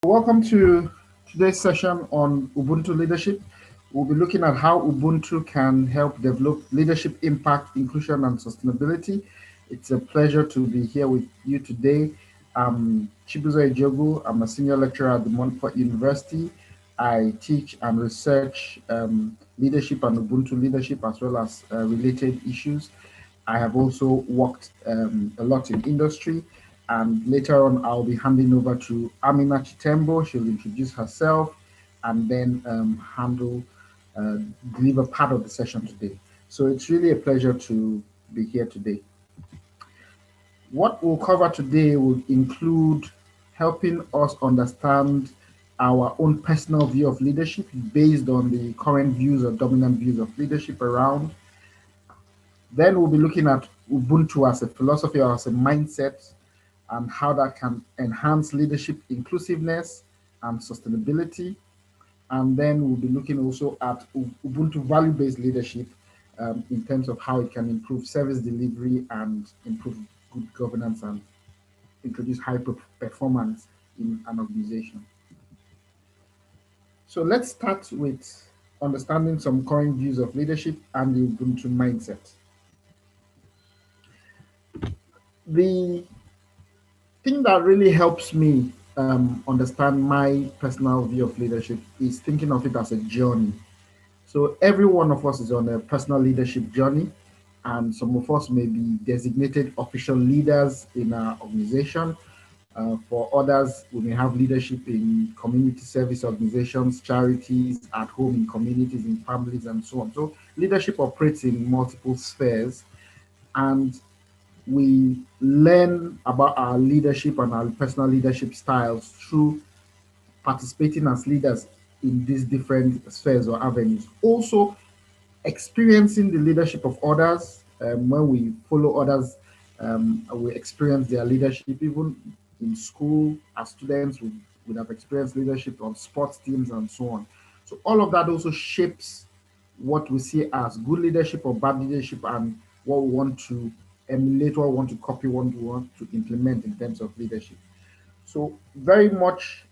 Welcome to today's session on Ubuntu leadership. We'll be looking at how Ubuntu can help develop leadership impact, inclusion, and sustainability. It's a pleasure to be here with you today. I'm Chibuzo Ejiogu. I'm a senior lecturer at the Montfort University. I teach and research leadership and Ubuntu leadership as well as related issues. I have also worked a lot in industry, and later on I'll be handing over to Amina Chitembo. She'll introduce herself and then deliver part of the session today. So it's really a pleasure to be here today. What we'll cover today will include helping us understand our own personal view of leadership based on the current views or dominant views of leadership around. Then we'll be looking at Ubuntu as a philosophy or as a mindset and how that can enhance leadership inclusiveness and sustainability. And then we'll be looking also at Ubuntu value-based leadership in terms of how it can improve service delivery and improve good governance and introduce high performance in an organization. So let's start with understanding some current views of leadership and the Ubuntu mindset. The thing that really helps me understand my personal view of leadership is thinking of it as a journey. So every one of us is on a personal leadership journey, and some of us may be designated official leaders in our organization. For others, we may have leadership in community service organizations, charities, at home, in communities, in families, and so on. So leadership operates in multiple spheres, and we learn about our leadership and our personal leadership styles through participating as leaders in these different spheres or avenues. Also, experiencing the leadership of others. When we follow others, we experience their leadership. Even in school, as students, we would have experienced leadership on sports teams and so on. So all of that also shapes what we see as good leadership or bad leadership, and what we want to emulate, what we want to copy, what we want to implement in terms of leadership. So very much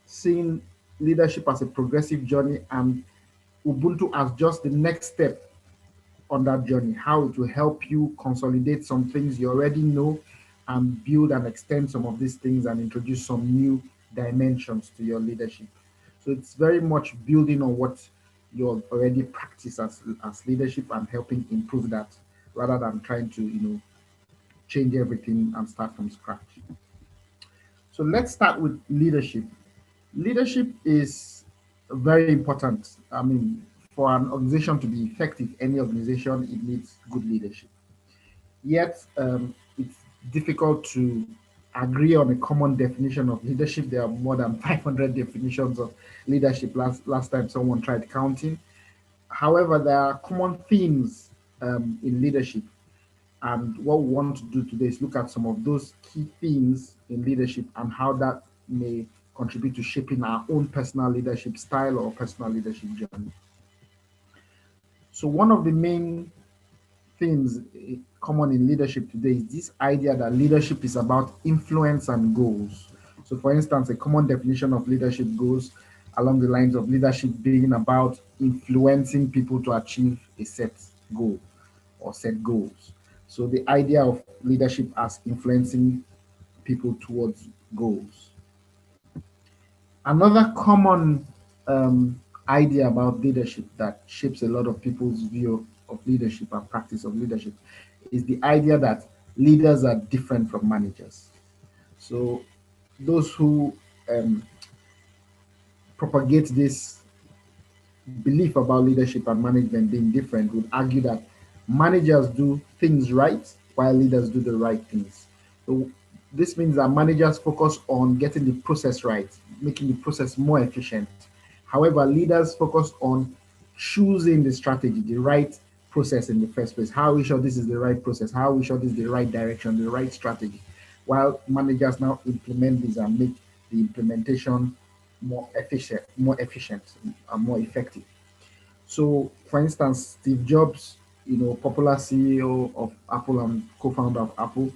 seeing leadership as a progressive journey, and Ubuntu as just the next step on that journey, how it will help you consolidate some things you already know and build and extend some of these things and introduce some new dimensions to your leadership. So it's very much building on what you already practice as leadership and helping improve that rather than trying to, change everything and start from scratch. So let's start with leadership. Leadership is very important. I mean, for an organization to be effective, any organization, it needs good leadership. Yet, it's difficult to agree on a common definition of leadership. There are more than 500 definitions of leadership last time someone tried counting. However, there are common themes in leadership. And what we want to do today is look at some of those key themes in leadership and how that may contribute to shaping our own personal leadership style or personal leadership journey. So one of the main themes common in leadership today is this idea that leadership is about influence and goals. So for instance, a common definition of leadership goes along the lines of leadership being about influencing people to achieve a set goal or set goals. So the idea of leadership as influencing people towards goals. Another common idea about leadership that shapes a lot of people's view of leadership and practice of leadership is the idea that leaders are different from managers. So those who propagate this belief about leadership and management being different would argue that managers do things right while leaders do the right things. So this means that managers focus on getting the process right, making the process more efficient. However, leaders focus on choosing the strategy, the right process in the first place. How are we sure this is the right process? How are we sure this is the right direction, the right strategy? While managers now implement this and make the implementation more efficient, and more effective. So, for instance, Steve Jobs, popular CEO of Apple and co-founder of Apple,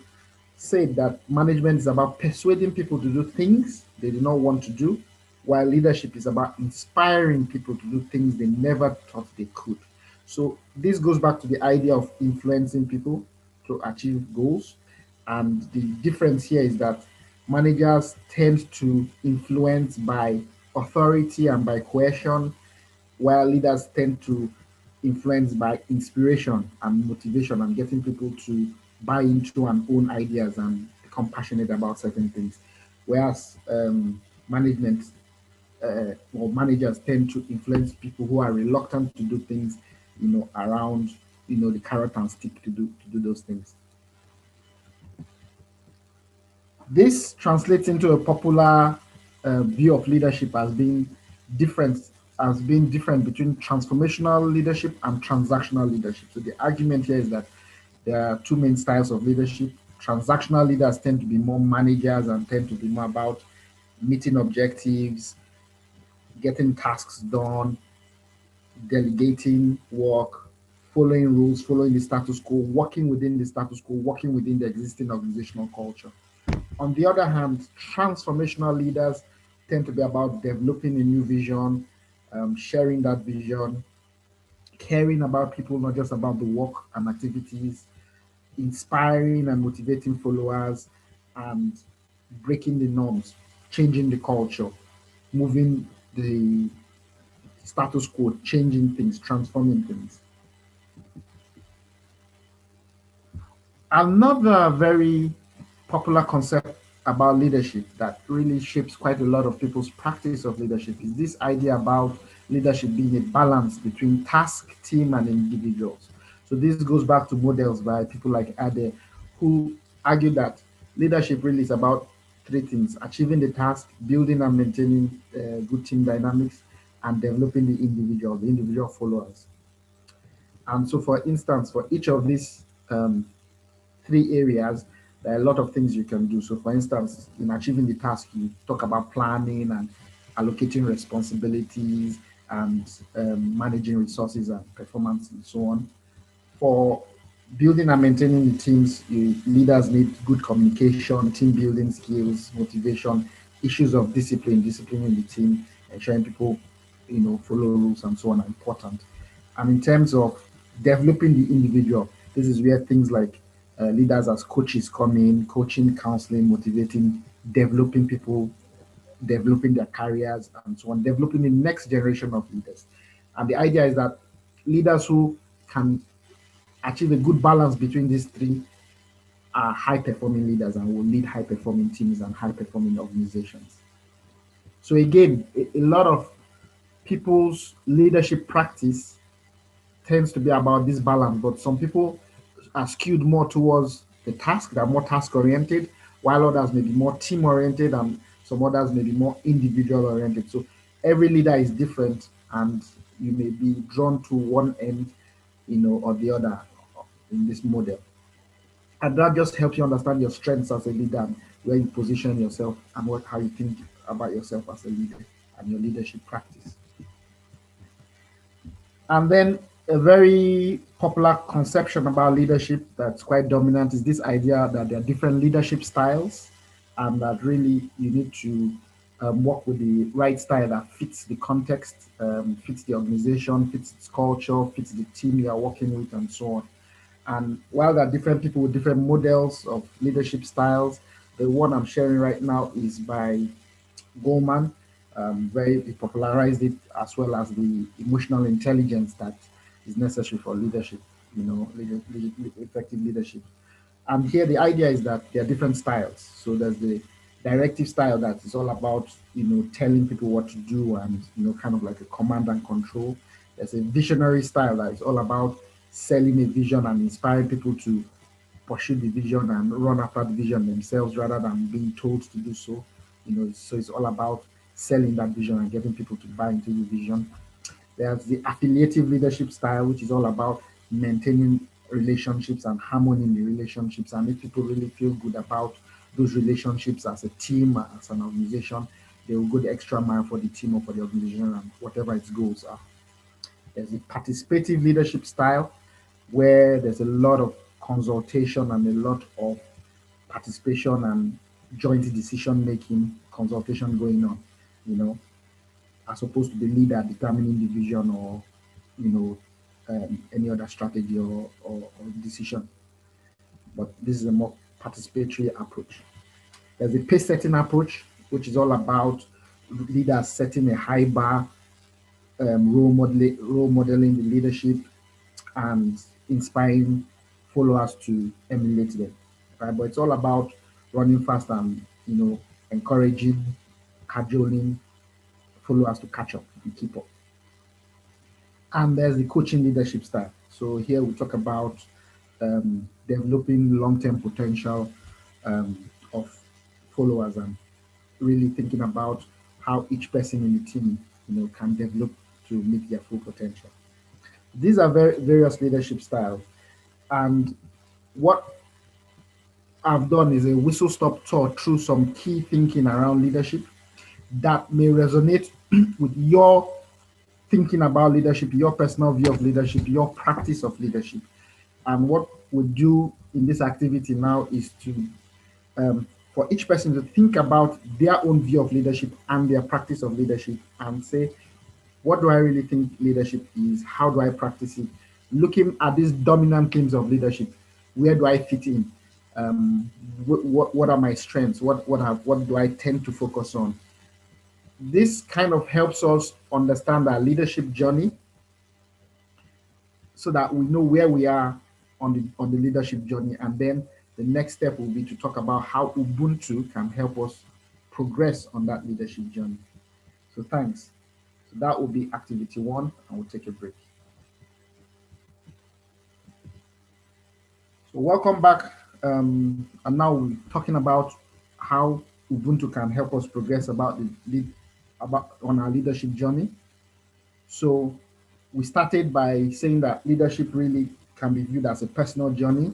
said that management is about persuading people to do things they do not want to do, while leadership is about inspiring people to do things they never thought they could. So this goes back to the idea of influencing people to achieve goals. And the difference here is that managers tend to influence by authority and by coercion, while leaders tend to influence by inspiration and motivation and getting people to buy into and own ideas and become passionate about certain things. Whereas management or managers tend to influence people who are reluctant to do things, around, the carrot and stick to do those things. This translates into a popular view of leadership different as being different between transformational leadership and transactional leadership. So the argument here is that there are two main styles of leadership. Transactional leaders tend to be more managers and tend to be more about meeting objectives, getting tasks done, delegating work, following rules, following the status quo, working within the status quo, working within the existing organizational culture. On the other hand, transformational leaders tend to be about developing a new vision, sharing that vision, caring about people, not just about the work and activities, inspiring and motivating followers, and breaking the norms, changing the culture, moving the status quo, changing things, transforming things. Another very popular concept about leadership that really shapes quite a lot of people's practice of leadership is this idea about leadership being a balance between task, team, and individuals. So this goes back to models by people like Ade, who argue that leadership really is about three things: achieving the task, building and maintaining good team dynamics, and developing the individual followers. And so, for instance, for each of these three areas, there are a lot of things you can do. So, for instance, in achieving the task, you talk about planning and allocating responsibilities and managing resources and performance and so on. For building and maintaining the teams, leaders need good communication, team building skills, motivation, issues of discipline in the team, ensuring people, follow rules and so on are important. And in terms of developing the individual, this is where things like leaders as coaches come in, coaching, counseling, motivating, developing people, developing their careers and so on, developing the next generation of leaders. And the idea is that leaders who can achieve a good balance between these three are high performing leaders and will lead high performing teams and high performing organizations. So again, a lot of people's leadership practice tends to be about this balance, but some people are skewed more towards the task, they're more task oriented, while others may be more team oriented and some others may be more individual oriented. So every leader is different and you may be drawn to one end, or the other in this model. And that just helps you understand your strengths as a leader and where you position yourself and how you think about yourself as a leader and your leadership practice. And then a very popular conception about leadership that's quite dominant is this idea that there are different leadership styles and that really you need to work with the right style that fits the context, fits the organization, fits its culture, fits the team you are working with, and so on. And while there are different people with different models of leadership styles, the one I'm sharing right now is by Goldman. Very he popularized it as well as the emotional intelligence that is necessary for leadership, effective leadership. And here the idea is that there are different styles. So there's the directive style that is all about, telling people what to do and, kind of like a command and control. There's a visionary style that is all about selling a vision and inspiring people to pursue the vision and run after the vision themselves rather than being told to do so. So it's all about selling that vision and getting people to buy into the vision. There's the affiliative leadership style, which is all about maintaining relationships and harmony in the relationships. And if people really feel good about those relationships as a team, as an organization, they will go the extra mile for the team or for the organization and whatever its goals are. There's a participative leadership style where there's a lot of consultation and a lot of participation and joint decision making consultation going on, as opposed to the leader determining the vision or, any other strategy or decision. But this is a more participatory approach. There's a pace setting approach, which is all about leaders setting a high bar, role modeling the leadership, and inspiring followers to emulate them. Right? But it's all about running fast and encouraging, cajoling followers to catch up and keep up. And there's the coaching leadership style. So here we talk about developing long-term potential of followers and really thinking about how each person in the team, can develop to meet their full potential. These are various leadership styles, and what I've done is a whistle-stop tour through some key thinking around leadership that may resonate with your thinking about leadership, your personal view of leadership, your practice of leadership. And what we do in this activity now is to for each person to think about their own view of leadership and their practice of leadership and say, what do I really think leadership is? How do I practice it? Looking at these dominant themes of leadership, where do I fit in? What are my strengths? What do I tend to focus on? This kind of helps us understand our leadership journey so that we know where we are on the leadership journey. And then the next step will be to talk about how Ubuntu can help us progress on that leadership journey. So thanks. So that will be activity 1, and we'll take a break. So welcome back. And now we're talking about how Ubuntu can help us progress about on our leadership journey. So we started by saying that leadership really can be viewed as a personal journey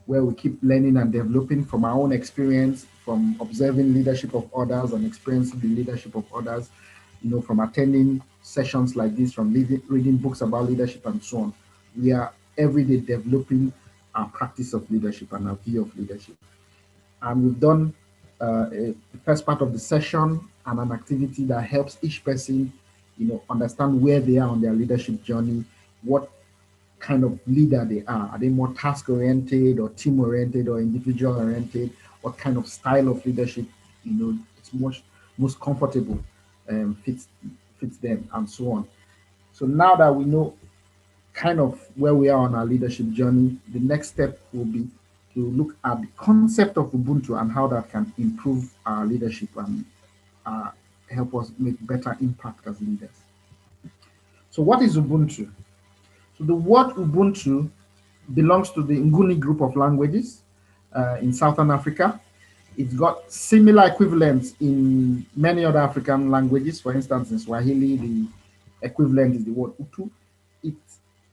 where we keep learning and developing from our own experience, from observing leadership of others and experiencing the leadership of others, from attending sessions like this, from reading books about leadership and so on. We are every day developing our practice of leadership and our view of leadership. And we've done the first part of the session and an activity that helps each person, understand where they are on their leadership journey, what kind of leader they are. Are they more task-oriented or team-oriented or individual-oriented? What kind of style of leadership, it's most comfortable, fits them, and so on. So now that we know kind of where we are on our leadership journey, the next step will be to look at the concept of Ubuntu and how that can improve our leadership and help us make better impact as leaders. So what is Ubuntu? So the word Ubuntu belongs to the Nguni group of languages in Southern Africa. It's got similar equivalents in many other African languages. For instance, in Swahili, the equivalent is the word Utu. It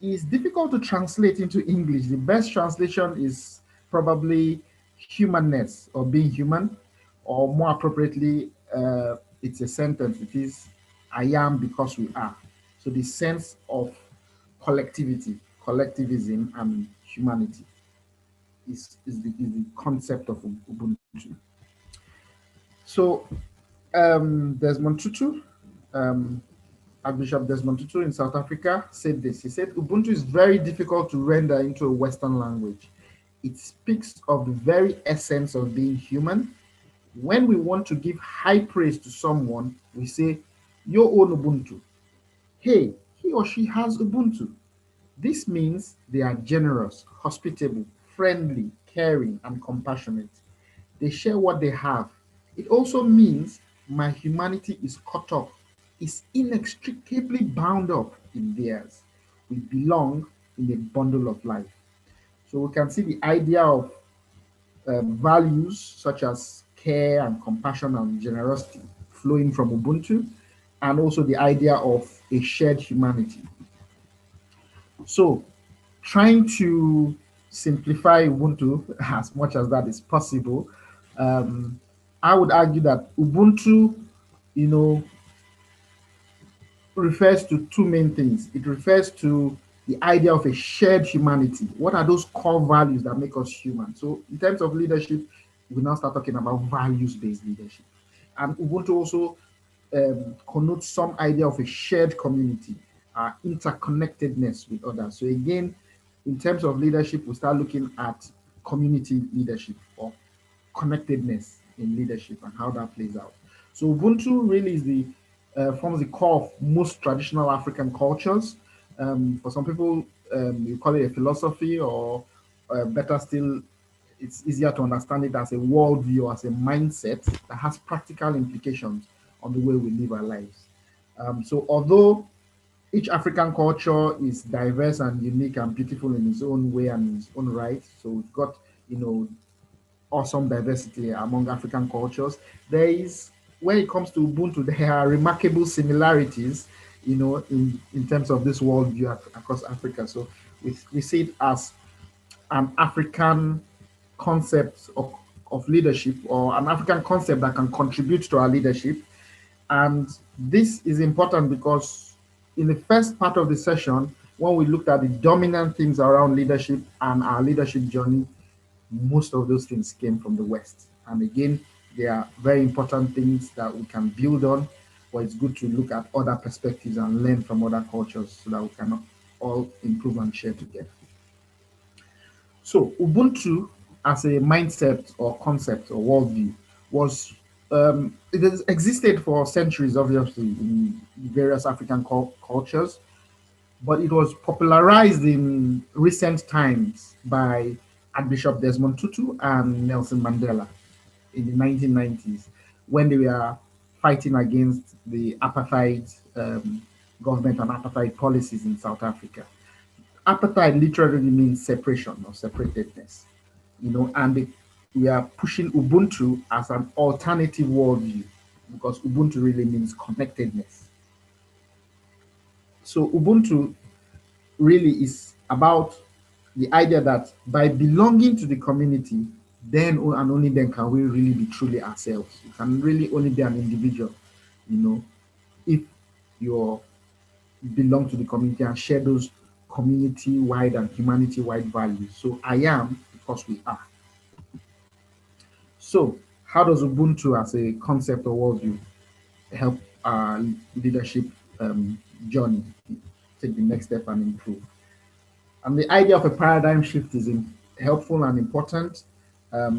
is difficult to translate into English. The best translation is probably humanness or being human, or more appropriately, it's a sentence. It is, I am because we are. So the sense of collectivity, collectivism, and humanity is the concept of Ubuntu. So Desmond Tutu, Archbishop Desmond Tutu in South Africa said this. He said, Ubuntu is very difficult to render into a Western language. It speaks of the very essence of being human. When we want to give high praise to someone, we say, your own Ubuntu. Hey, he or she has Ubuntu. This means they are generous, hospitable, friendly, caring, and compassionate. They share what they have. It also means my humanity is caught up, is inextricably bound up in theirs. We belong in a bundle of life. So we can see the idea of values such as care and compassion and generosity flowing from Ubuntu, and also the idea of a shared humanity. So trying to simplify Ubuntu as much as that is possible, I would argue that Ubuntu, refers to two main things. It refers to the idea of a shared humanity. What are those core values that make us human? So in terms of leadership, we now start talking about values-based leadership. And Ubuntu also connotes some idea of a shared community, interconnectedness with others. So again, in terms of leadership, we start looking at community leadership or connectedness in leadership and how that plays out. So Ubuntu really is the forms the core of most traditional African cultures. For some people, you call it a philosophy, or better still, it's easier to understand it as a worldview, as a mindset that has practical implications on the way we live our lives. So although each African culture is diverse and unique and beautiful in its own way and in its own right, so we've got, you know, awesome diversity among African cultures. There is, when it comes to Ubuntu, there are remarkable similarities, you know, in terms of this worldview across Africa. So we see it as an African concept of leadership, or an African concept that can contribute to our leadership. And this is important because in the first part of the session, when we looked at the dominant things around leadership and our leadership journey, most of those things came from the West. And again, they are very important things that we can build on, but it's good to look at other perspectives and learn from other cultures so that we can all improve and share together. So Ubuntu as a mindset or concept or worldview was it has existed for centuries, obviously, in various African cultures, but it was popularized in recent times by Archbishop Desmond Tutu and Nelson Mandela in the 1990s when they were fighting against the apartheid government and apartheid policies in South Africa. Apartheid literally means separation or separatedness, you know, and we are pushing Ubuntu as an alternative worldview because Ubuntu really means connectedness. So Ubuntu really is about the idea that by belonging to the community, then and only then can we really be truly ourselves. You can really only be an individual, you know, if you belong to the community and share those community-wide and humanity-wide values. So I am because we are. So how does Ubuntu as a concept or worldview help our leadership journey take the next step and improve? And the idea of a paradigm shift is helpful and important.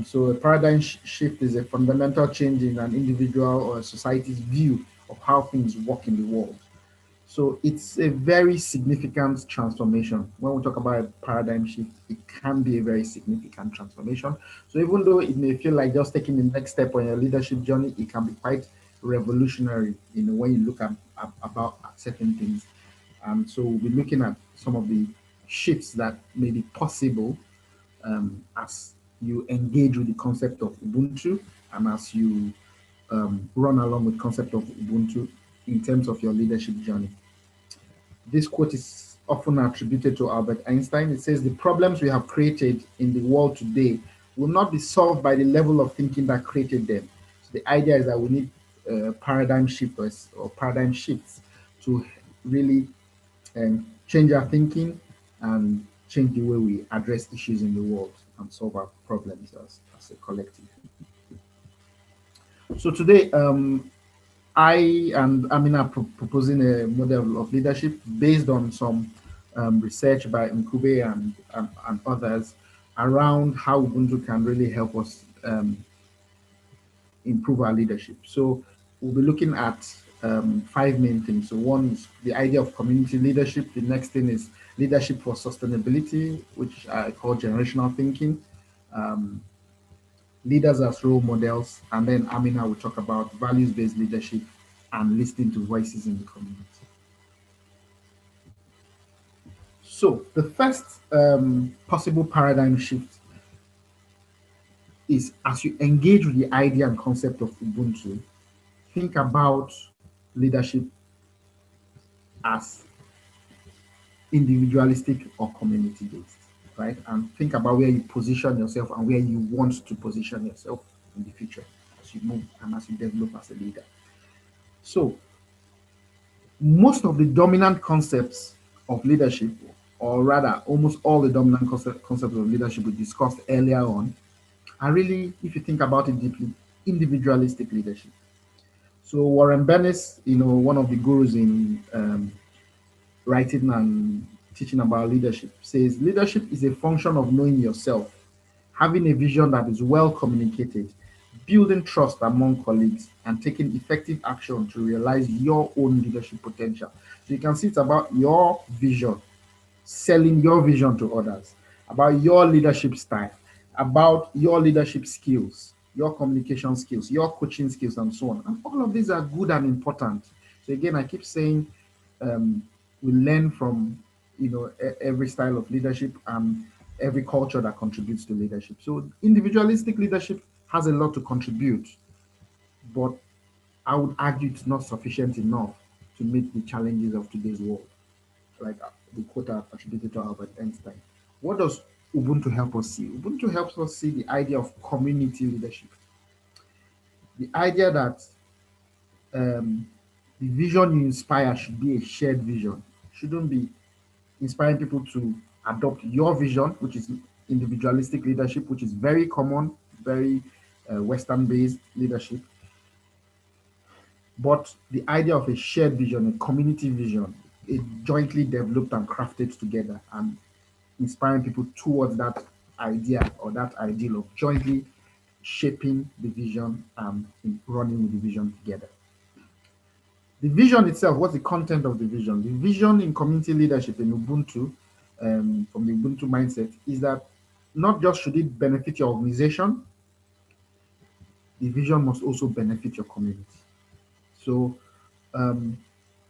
So a paradigm shift is a fundamental change in an individual or a society's view of how things work in the world. So it's a very significant transformation. When we talk about a paradigm shift, it can be a very significant transformation. So even though it may feel like just taking the next step on your leadership journey, it can be quite revolutionary, you know, when you look at about certain things. And so we'll be looking at some of the shifts that may be possible as you engage with the concept of Ubuntu and as you run along with concept of Ubuntu in terms of your leadership journey. This quote is often attributed to Albert Einstein. It says, "The problems we have created in the world today will not be solved by the level of thinking that created them." So the idea is that we need paradigm shifters or paradigm shifts to really change our thinking and change the way we address issues in the world and solve our problems as a collective. So today, I and Amina are proposing a model of leadership based on some research by Nkube and others around how Ubuntu can really help us improve our leadership. So we'll be looking at five main things. So one is the idea of community leadership. The next thing is leadership for sustainability, which I call generational thinking. Leaders as role models, and then Amina will talk about values-based leadership and listening to voices in the community. So the first possible paradigm shift is as you engage with the idea and concept of Ubuntu, think about leadership as individualistic or community-based, right? And think about where you position yourself and where you want to position yourself in the future as you move and as you develop as a leader. So most of the dominant concepts of leadership, or rather almost all the dominant concepts of leadership we discussed earlier on, are really, if you think about it deeply, individualistic leadership. So Warren Bennis, one of the gurus in writing and teaching about leadership, says leadership is a function of knowing yourself, having a vision that is well communicated, building trust among colleagues, and taking effective action to realize your own leadership potential. So you can see it's about your vision, selling your vision to others, about your leadership style, about your leadership skills, your communication skills, your coaching skills, and so on. And all of these are good and important. So again, I keep saying we learn from every style of leadership and every culture that contributes to leadership. So individualistic leadership has a lot to contribute, but I would argue it's not sufficient enough to meet the challenges of today's world, like the quote I attributed to Albert Einstein. What does Ubuntu help us see? Ubuntu helps us see the idea of community leadership. The idea that um, the vision you inspire should be a shared vision. Shouldn't be inspiring people to adopt your vision, which is individualistic leadership, which is very common, very Western-based leadership. But the idea of a shared vision, a community vision, a jointly developed and crafted together, and inspiring people towards that idea or that ideal of jointly shaping the vision and running with the vision together. The vision itself, what's the content of the vision? The vision in community leadership in Ubuntu, from the Ubuntu mindset, is that not just should it benefit your organization, the vision must also benefit your community. So, um,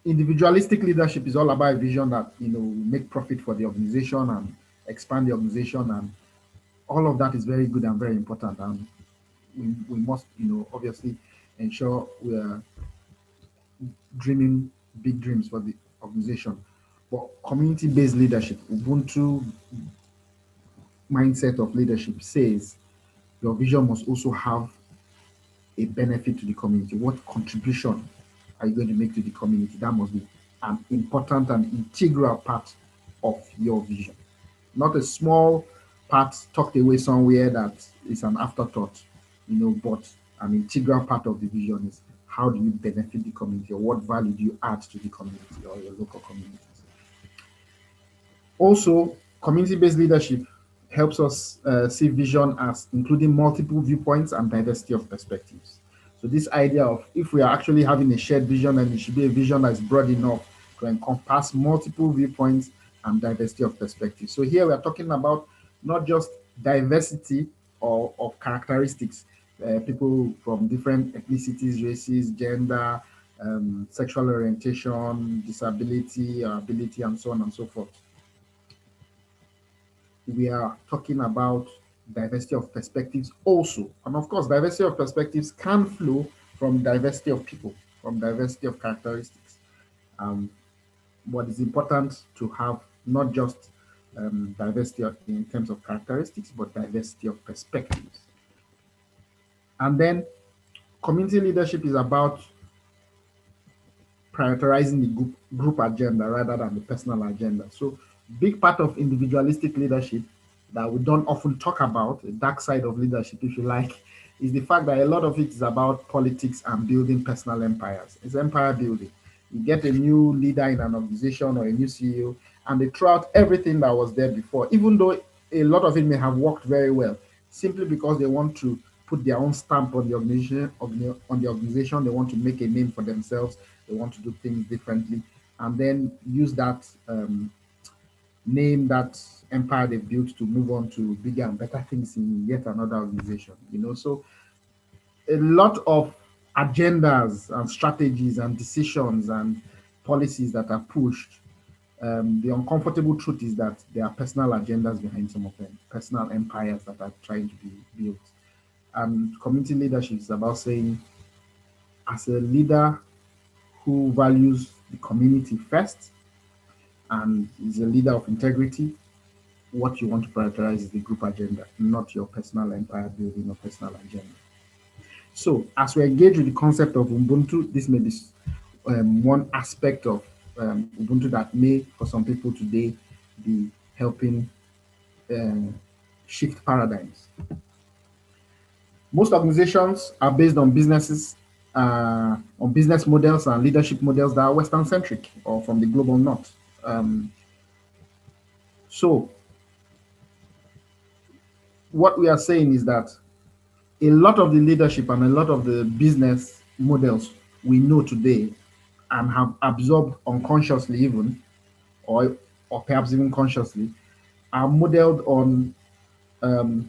individualistic leadership is all about a vision that make profit for the organization and expand the organization, and all of that is very good and very important, and we must obviously ensure we are dreaming big dreams for the organization. But community-based leadership, Ubuntu mindset of leadership says your vision must also have a benefit to the community. What contribution are you going to make to the community? That must be an important and integral part of your vision, not a small part tucked away somewhere that is an afterthought, but an integral part of the vision is how do you benefit the community, or what value do you add to the community or your local communities. Also, community-based leadership helps us see vision as including multiple viewpoints and diversity of perspectives. So this idea of if we are actually having a shared vision, then it should be a vision that's broad enough to encompass multiple viewpoints and diversity of perspectives. So here we are talking about not just diversity or of characteristics, people from different ethnicities, races, gender, sexual orientation, disability, ability, and so on and so forth. We are talking about diversity of perspectives also. And of course, diversity of perspectives can flow from diversity of people, from diversity of characteristics. Um, but it's important to have not just diversity in terms of characteristics, but diversity of perspectives. And then community leadership is about prioritizing the group agenda rather than the personal agenda. So big part of individualistic leadership that we don't often talk about, the dark side of leadership, if you like, is the fact that a lot of it is about politics and building personal empires. It's empire building. You get a new leader in an organization or a new CEO, and they throw out everything that was there before, even though a lot of it may have worked very well, simply because they want to put their own stamp on the organization, They want to make a name for themselves. They want to do things differently, and then use that name, that empire they built, to move on to bigger and better things in yet another organization. So a lot of agendas and strategies and decisions and policies that are pushed. The uncomfortable truth is that there are personal agendas behind some of them, personal empires that are trying to be built. And community leadership is about saying, as a leader who values the community first and is a leader of integrity, what you want to prioritize is the group agenda, not your personal empire building or personal agenda. So, as we engage with the concept of Ubuntu, this may be one aspect of Ubuntu that may, for some people today, be helping shift paradigms. Most organizations are based on businesses on business models and leadership models that are Western centric or from the global north. So what we are saying is that a lot of the leadership and a lot of the business models we know today and have absorbed unconsciously even, or perhaps even consciously, are modeled on um,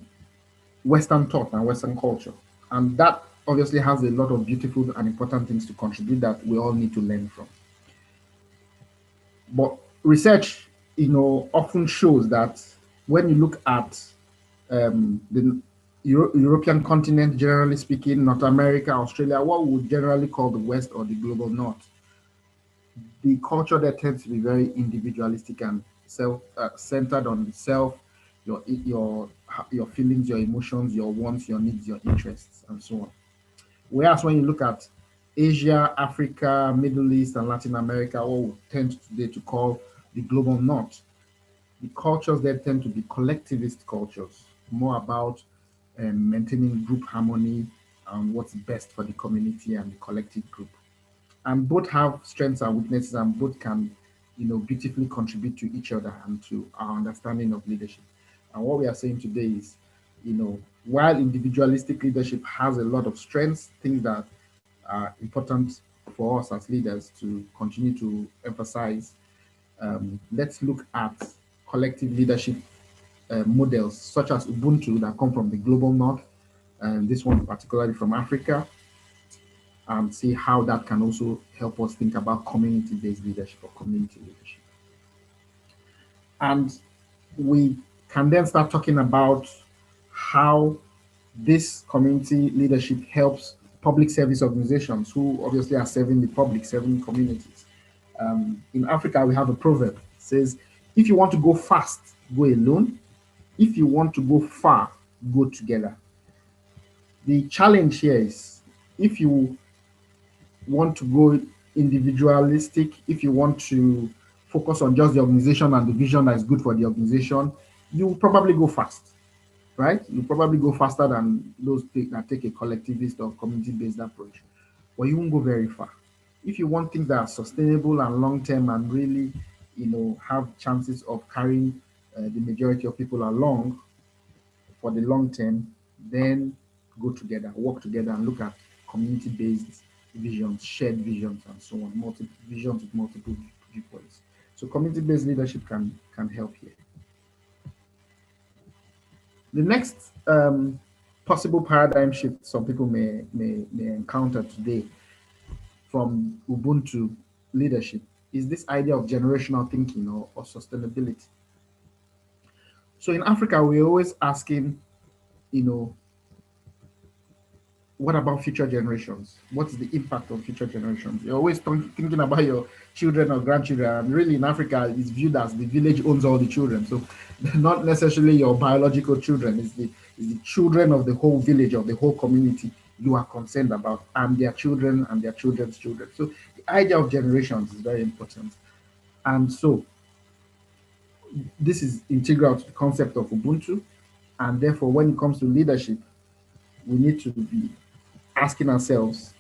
Western thought and Western culture. And that obviously has a lot of beautiful and important things to contribute that we all need to learn from. But research, often shows that when you look at the European continent, generally speaking, North America, Australia, what we would generally call the West or the global North, the culture there tends to be very individualistic and self-centered on the self, your feelings, your emotions, your wants, your needs, your interests, and so on. Whereas when you look at Asia, Africa, Middle East, and Latin America, what we tend today to call the global North, the cultures there tend to be collectivist cultures, more about maintaining group harmony and what's best for the community and the collective group. And both have strengths and weaknesses, and both can, beautifully contribute to each other and to our understanding of leadership. And what we are saying today is, while individualistic leadership has a lot of strengths, things that are important for us as leaders to continue to emphasize, let's look at collective leadership models such as Ubuntu that come from the global north, and this one particularly from Africa, and see how that can also help us think about community-based leadership or community leadership. And we can then start talking about how this community leadership helps public service organizations who obviously are serving the public, serving communities. In Africa, we have a proverb that says, if you want to go fast, go alone. If you want to go far, go together. The challenge here is, if you want to go individualistic, if you want to focus on just the organization and the vision that is good for the organization, you will probably go fast, right? You probably go faster than those that take a collectivist or community-based approach, but you won't go very far. If you want things that are sustainable and long-term and really, have chances of carrying the majority of people along for the long term, then go together, work together, and look at community-based visions, shared visions, and so on, multiple visions with multiple viewpoints. So community-based leadership can help here. The next possible paradigm shift some people may encounter today from Ubuntu leadership is this idea of generational thinking or sustainability. So in Africa, we're always asking, you know, what about future generations? What's the impact on future generations? You're always thinking about your children or grandchildren. And really, in Africa, it's viewed as the village owns all the children. So, not necessarily your biological children. It's the children of the whole village, of the whole community you are concerned about, and their children and their children's children. So, the idea of generations is very important. And so, this is integral to the concept of Ubuntu. And therefore, when it comes to leadership, we need to be asking ourselves,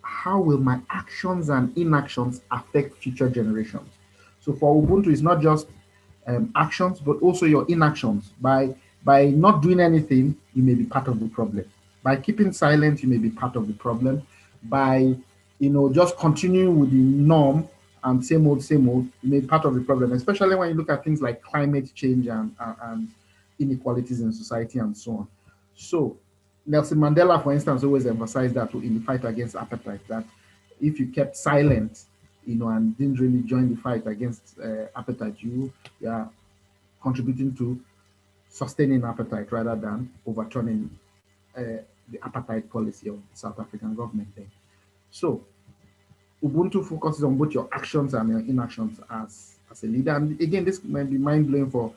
how will my actions and inactions affect future generations? So for Ubuntu, it's not just actions, but also your inactions. By not doing anything, you may be part of the problem. By keeping silent, you may be part of the problem. By just continuing with the norm and same old, you may be part of the problem. Especially when you look at things like climate change and inequalities in society and so on. So Nelson Mandela, for instance, always emphasized that in the fight against apartheid, that if you kept silent, and didn't really join the fight against apartheid, you are contributing to sustaining apartheid rather than overturning the apartheid policy of the South African government then. So Ubuntu focuses on both your actions and your inactions as a leader. And again, this might be mind-blowing for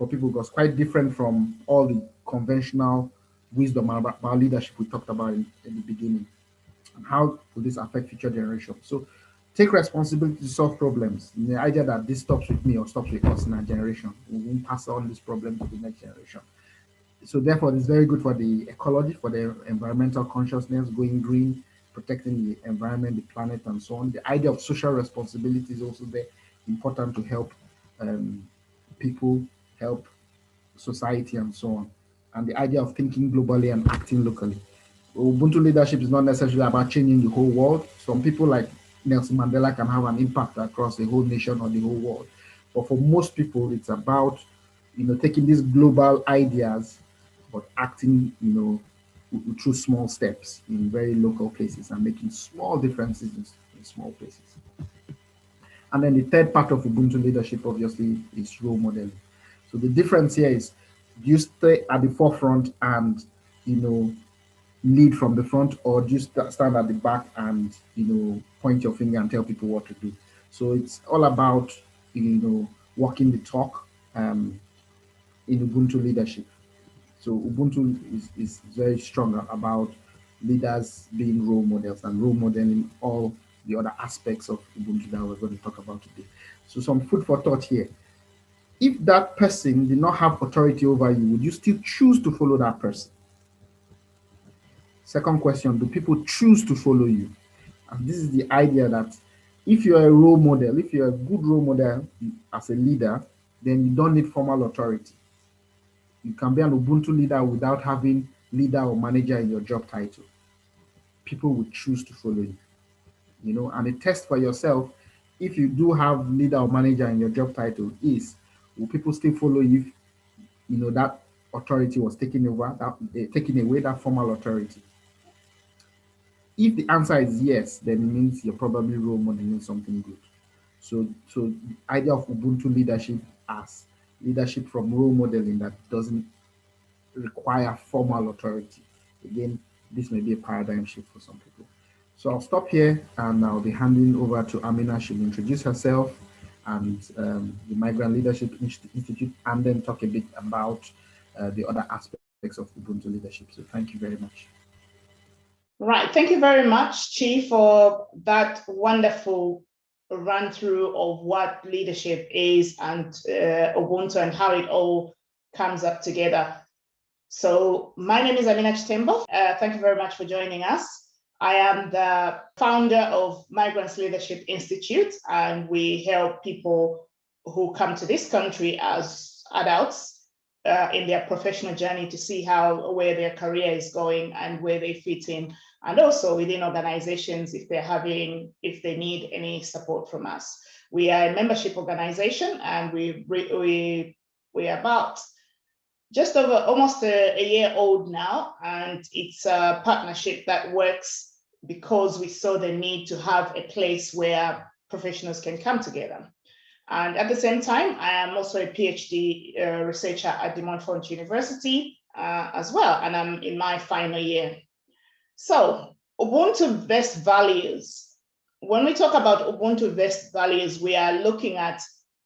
people because quite different from all the conventional wisdom about leadership we talked about in the beginning. And how will this affect future generations? So take responsibility to solve problems. The idea that this stops with me or stops with us in our generation. We won't pass on this problem to the next generation. So therefore, it's very good for the ecology, for the environmental consciousness, going green, protecting the environment, the planet, and so on. The idea of social responsibility is also very important to help um, people, help society, and so on. And the idea of thinking globally and acting locally. Ubuntu leadership is not necessarily about changing the whole world. Some people like Nelson Mandela can have an impact across the whole nation or the whole world. But for most people, it's about, taking these global ideas, but acting, through small steps in very local places and making small differences in small places. And then the third part of Ubuntu leadership, obviously, is role modeling. So the difference here is do you stay at the forefront and, lead from the front, or do you stand at the back and, point your finger and tell people what to do? So it's all about, walking the talk in Ubuntu leadership. So Ubuntu is very strong about leaders being role models and role modeling all the other aspects of Ubuntu that we're going to talk about today. So some food for thought here. If that person did not have authority over you, would you still choose to follow that person? Second question, do people choose to follow you? And this is the idea that if you're a role model, if you're a good role model as a leader, then you don't need formal authority. You can be an Ubuntu leader without having leader or manager in your job title. People will choose to follow you. And a test for yourself, if you do have leader or manager in your job title, is will people still follow you if that authority was taken over, taken away, that formal authority? If the answer is yes, then it means you're probably role modeling something good. So the idea of Ubuntu leadership as leadership from role modeling that doesn't require formal authority. Again, this may be a paradigm shift for some people. So I'll stop here and I'll be handing over to Amina. She'll introduce herself and the Migrant Leadership Institute, and then talk a bit about the other aspects of Ubuntu leadership. So thank you very much. Right. Thank you very much, Chi, for that wonderful run through of what leadership is and Ubuntu and how it all comes up together. So my name is Amina Timbal. Thank you very much for joining us. I am the founder of Migrants Leadership Institute, and we help people who come to this country as adults in their professional journey to see where their career is going and where they fit in, and also within organizations if they need any support from us. We are a membership organization, and we are about just over almost a year old now, and it's a partnership that works because we saw the need to have a place where professionals can come together. And at the same time, I am also a PhD researcher at De Montfort University as well, and I'm in my final year. So Ubuntu-based values. When we talk about Ubuntu-based values, we are looking at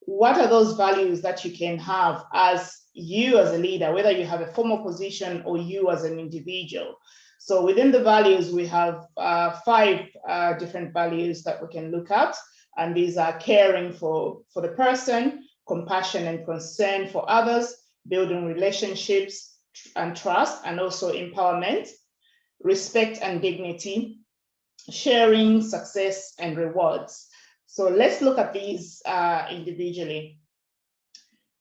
what are those values that you can have as you as a leader, whether you have a formal position or you as an individual. So within the values, we have 5 different values that we can look at. And these are caring for the person, compassion and concern for others, building relationships and trust, and also empowerment, respect and dignity, sharing, success, and rewards. So let's look at these individually.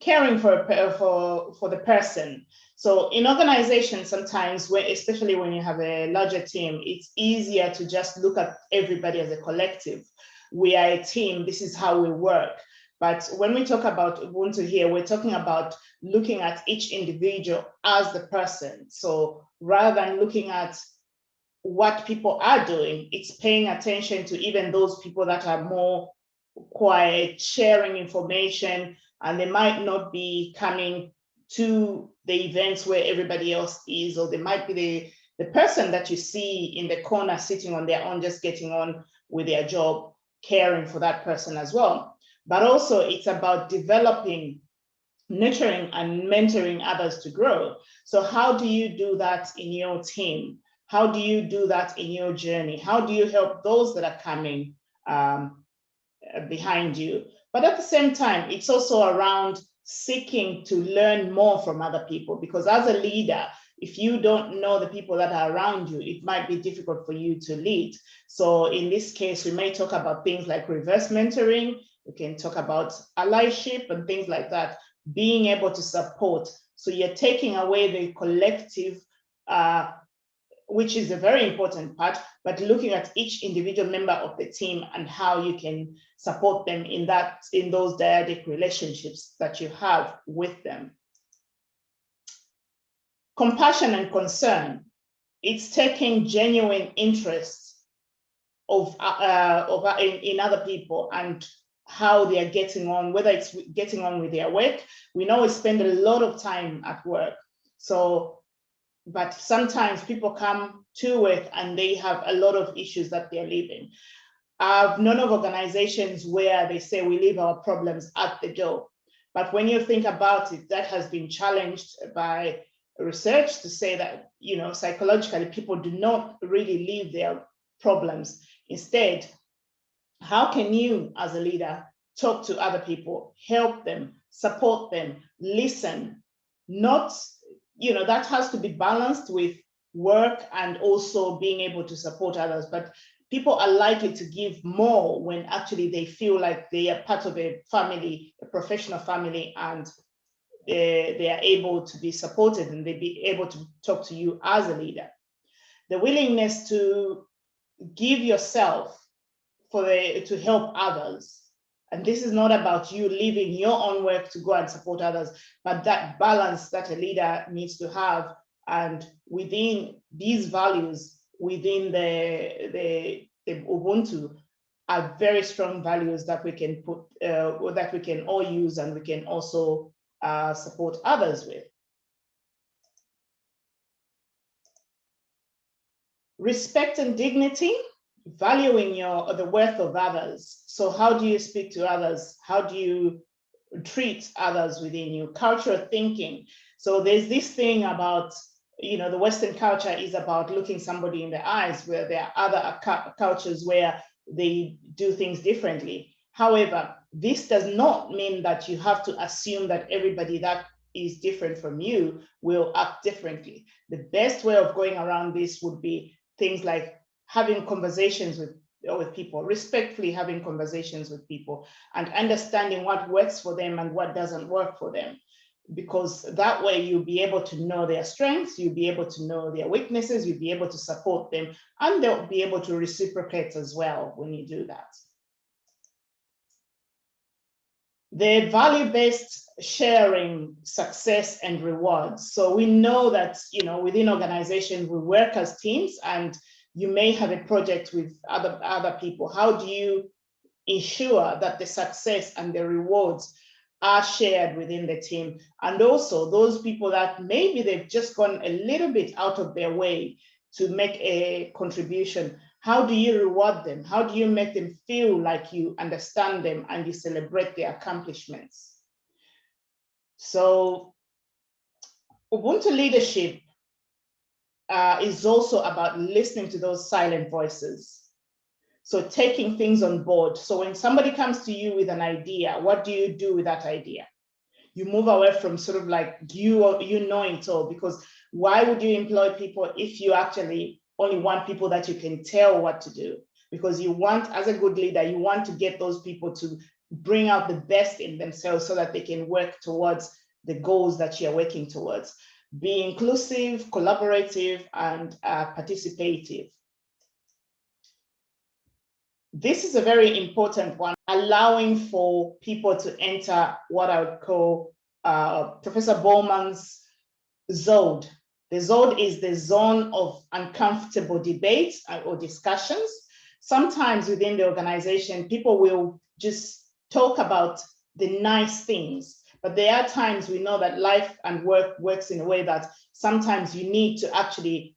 Caring for the person. So in organizations, sometimes, especially when you have a larger team, it's easier to just look at everybody as a collective. We are a team, this is how we work. But when we talk about Ubuntu here, we're talking about looking at each individual as the person. So rather than looking at what people are doing, it's paying attention to even those people that are more quiet, sharing information, and they might not be coming to the events where everybody else is, or they might be the person that you see in the corner sitting on their own, just getting on with their job, caring for that person as well. But also it's about developing, nurturing, and mentoring others to grow. So how do you do that in your team? How do you do that in your journey? How do you help those that are coming behind you? But at the same time, it's also around seeking to learn more from other people, because as a leader, if you don't know the people that are around you, it might be difficult for you to lead. So in this case, we may talk about things like reverse mentoring. We can talk about allyship and things like that, being able to support. So you're taking away the collective, which is a very important part, but looking at each individual member of the team and how you can support them in those dyadic relationships that you have with them. Compassion and concern. It's taking genuine interest in other people and how they are getting on, whether it's getting on with their work. We know we spend a lot of time at work. But sometimes people come to work and they have a lot of issues that they're living. I've known of organizations where they say we leave our problems at the door. But when you think about it, that has been challenged by research to say that, psychologically, people do not really leave their problems. Instead, how can you as a leader talk to other people, help them, support them, listen? Not, that has to be balanced with work and also being able to support others. But people are likely to give more when actually they feel like they are part of a family, a professional family, and they are able to be supported and they be able to talk to you as a leader. The willingness to give yourself to help others. And this is not about you leaving your own work to go and support others, but that balance that a leader needs to have. And within these values, within the Ubuntu, are very strong values that we can put, that we can all use and we can also support others with. Respect and dignity, valuing the worth of others. So how do you speak to others? How do you treat others within you? Cultural thinking. So there's this thing about, the Western culture is about looking somebody in the eyes, where there are other cultures where they do things differently. However, this does not mean that you have to assume that everybody that is different from you will act differently. The best way of going around this would be things like having conversations with people, respectfully having conversations with people, and understanding what works for them and what doesn't work for them. Because that way you'll be able to know their strengths, you'll be able to know their weaknesses, you'll be able to support them, and they'll be able to reciprocate as well when you do that. The value-based sharing, success and rewards. So we know that, within organizations, we work as teams, and you may have a project with other people. How do you ensure that the success and the rewards are shared within the team? And also those people that maybe they've just gone a little bit out of their way to make a contribution, how do you reward them? How do you make them feel like you understand them and you celebrate their accomplishments? So Ubuntu leadership is also about listening to those silent voices. So taking things on board. So when somebody comes to you with an idea, what do you do with that idea? You move away from sort of like you know it all, because why would you employ people if you actually only want people that you can tell what to do? Because you want, as a good leader, you want to get those people to bring out the best in themselves so that they can work towards the goals that you're working towards. Be inclusive, collaborative, and participative. This is a very important one, allowing for people to enter what I would call Professor Bowman's zone. The zone is the zone of uncomfortable debates or discussions. Sometimes within the organization, people will just talk about the nice things, but there are times we know that life and work works in a way that sometimes you need to actually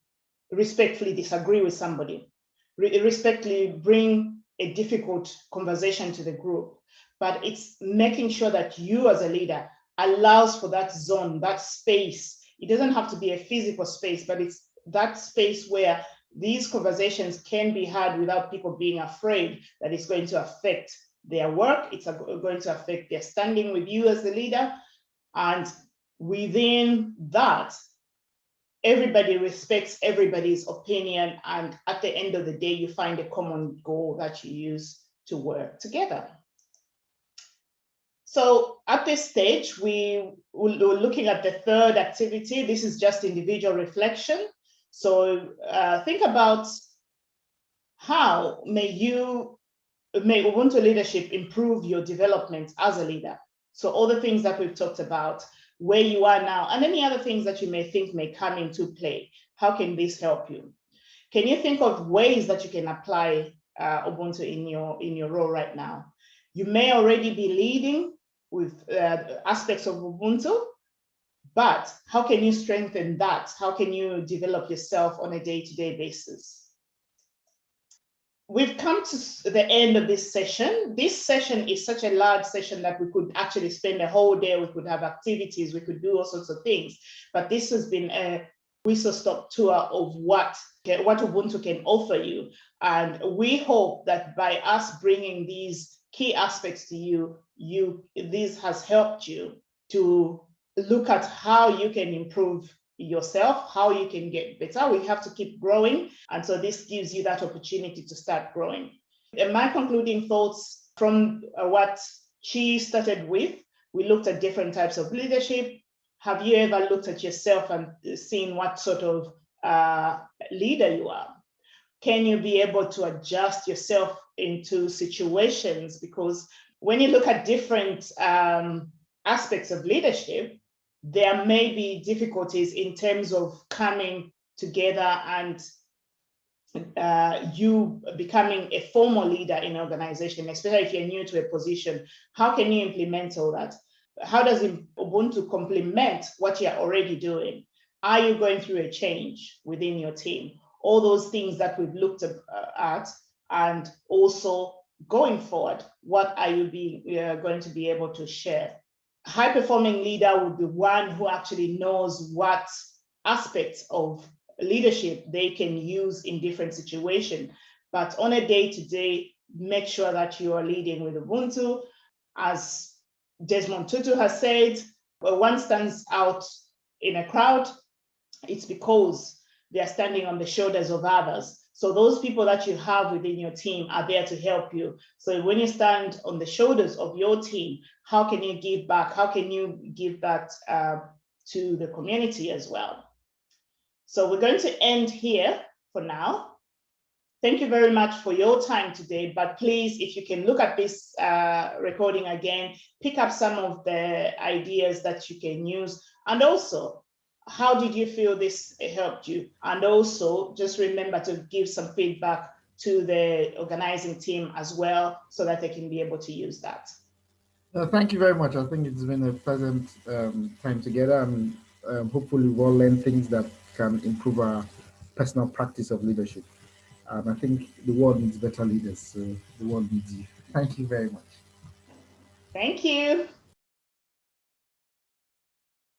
respectfully disagree with somebody, respectfully bring a difficult conversation to the group. But it's making sure that you as a leader allows for that zone, that space. It doesn't have to be a physical space, but it's that space where these conversations can be had without people being afraid that it's going to affect their work, it's going to affect their standing with you as the leader, And within that, everybody respects everybody's opinion. And at the end of the day, you find a common goal that you use to work together. So at this stage, we're looking at the third activity. This is just individual reflection. So think about how may Ubuntu leadership improve your development as a leader. So all the things that we've talked about, where you are now, and any other things that you may think may come into play. How can this help you? Can you think of ways that you can apply Ubuntu in your role right now? You may already be leading with aspects of Ubuntu, but how can you strengthen that? How can you develop yourself on a day-to-day basis? We've come to the end of this session. This session is such a large session that we could actually spend a whole day. We could have activities, we could do all sorts of things, but this has been a whistle-stop tour of what Ubuntu can offer you. And we hope that by us bringing these key aspects to you, this has helped you to look at how you can improve yourself, how you can get better. We have to keep growing. And so this gives you that opportunity to start growing. And my concluding thoughts from what she started with, we looked at different types of leadership. Have you ever looked at yourself and seen what sort of leader you are? Can you be able to adjust yourself into situations? Because when you look at different aspects of leadership, there may be difficulties in terms of coming together and you becoming a formal leader in an organization, especially if you're new to a position. How can you implement all that? How does Ubuntu complement what you're already doing? Are you going through a change within your team? All those things that we've looked at, and also going forward, what are you going to be able to share? High-performing leader would be one who actually knows what aspects of leadership they can use in different situations. But on a day-to-day, make sure that you are leading with Ubuntu. As Desmond Tutu has said, when one stands out in a crowd, it's because they are standing on the shoulders of others. So those people that you have within your team are there to help you. So when you stand on the shoulders of your team, how can you give back? How can you give that to the community as well? So we're going to end here for now. Thank you very much for your time today, but please, if you can look at this recording again, pick up some of the ideas that you can use. And also, how did you feel this helped you? And also, just remember to give some feedback to the organizing team as well, so that they can be able to use that. Thank you very much. I think it's been a pleasant time together, and hopefully we'll learn things that can improve our personal practice of leadership. And I think the world needs better leaders, so the world needs you. Thank you very much. Thank you.